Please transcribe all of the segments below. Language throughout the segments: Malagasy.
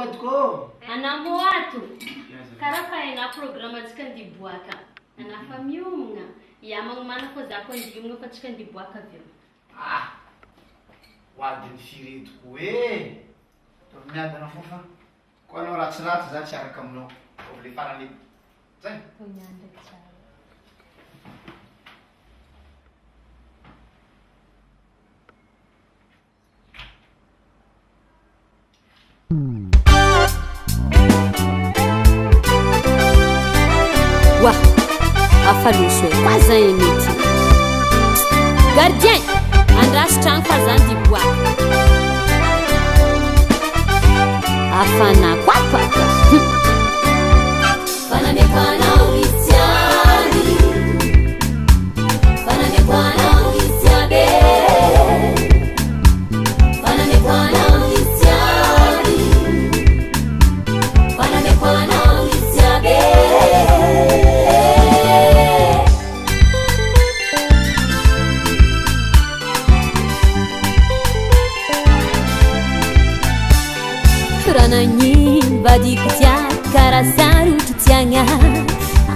Vodko. Anamo ato. Karaha ina programa tsika ndiboaka. Ana famiomagna. Yamagna mana fa za ko ndiomagna fa tsika ndiboaka avy. Ah. Wadiny firetiko hoe. To miadana fofa. Ko anao ratsiratsy za tsy araka aminao. Le farany. Zay. To miandra tsara. Wah, afaloso fa zay mety. Gardien, andrasitragno fa zany diboaka. Afana kwapaka. Fanamekwana uisiani. Fanamekwana uisiabe. Fanamekwana uisiani. Fanamekwana uisiabe. Ranagny vadiko tia karasarotra tiagna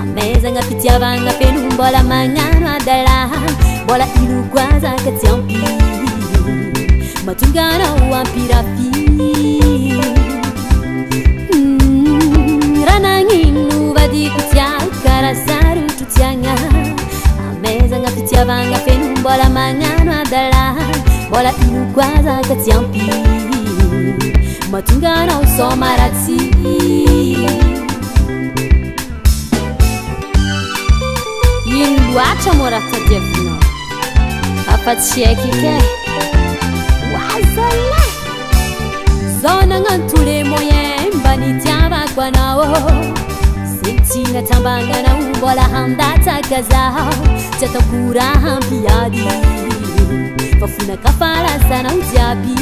amezagna fitiavagna feno mbola magnano adala mbola ilogwazaka tsy ampy mahatonga anao ampirafi ranagnino vadiko tia karasarotra tiagna amezagna fitiavagna feno mbola magnano adala mbola ilogwazaka tsy ampy mahatonga anao soma ratsy ino loatra moa raha tadiavinao afa-tsy haiky ke oazala zao nagnano tous les moyens mba nitiavako anao zegny tsy natambagnanao mbola handatsaka zaho tsy ataokoraha ampiady fa fonaka farasanao jiaby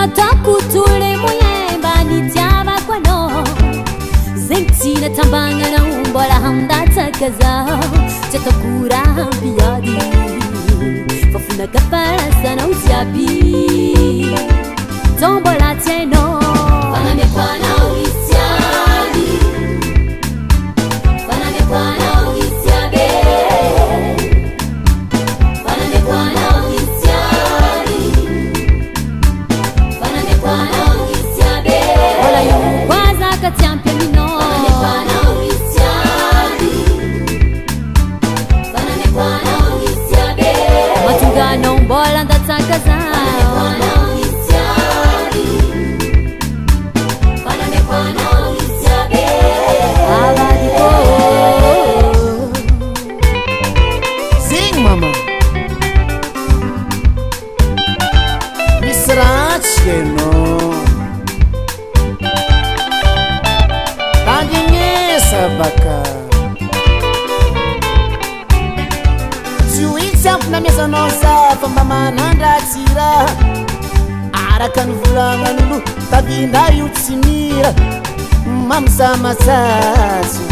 ataoko tous les moyens mba nitiavako anao zegny tsy natambagnanao mbola handatsaka zaho tsy ataoko raha ampiady fa fonaka farasanao jiaby to mbola tsy hainao fanamekwanao isiany fanamekwanao isiabe fanamekwanao isiany fanamekwanao isiabe wala yugwazaka tsy ampy aminao fanamekwanao isiany fanamekwanao isiabe mahatonga anao mbola andatsaka zaho fanamekwanao isiany fanamekwanao isiabe avadiko zegny mama misy ratsy ianao tandignesa baka tsy ho itsy ampy namesanao za fa mba manandratsy raha araka ny volagnan'olo tavindra io tsy mira mamsamatsatso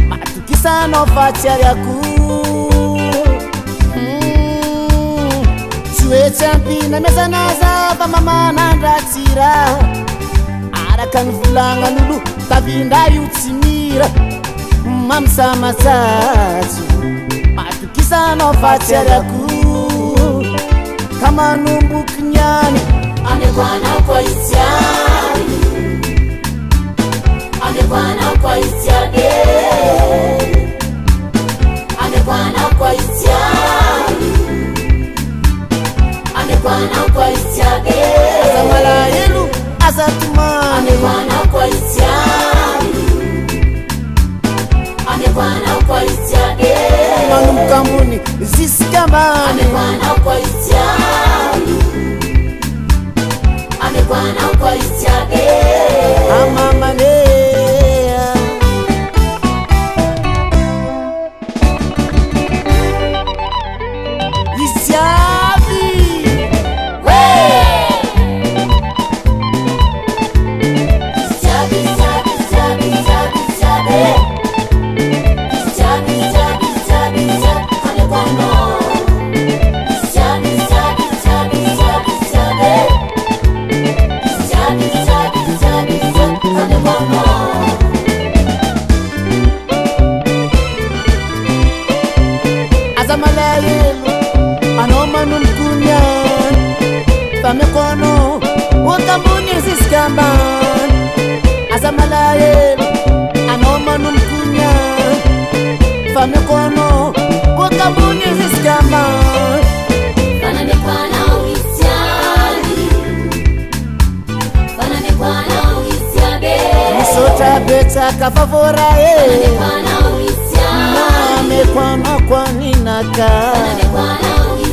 matokisanao fa tsy ariako tsy hoe tsy ampy namesana za fa mba manandratsy raha araka ny volagnan'olo tavindra io tsy mira mamsamatsatso matokisanao fa tsy ariako ka manomboky niany amekwanao kwa isiany amekwanao kwa isiabe amekwanao kwa isiany amekwanao kwa isiabe asa malaelu asa tumani amekwanao kwa isiani amekwanao kwa isiabe manumkamuni zisikambani amekwanao kwa isiani amekwanao kwa isiabe amamanea isiabi isiabi isiabi isiabi isiabi isiabi isiabi isiabi isiabi isiabi amekwanao isiabi isiabi famekono kokamunizisiskama Fanamekwana ungisiali Fanamekwana ungisiabe Musota beta kafavorae Fanamekwana ungisiali Mekwana kwa ninaka Fanamekwana ungisiabe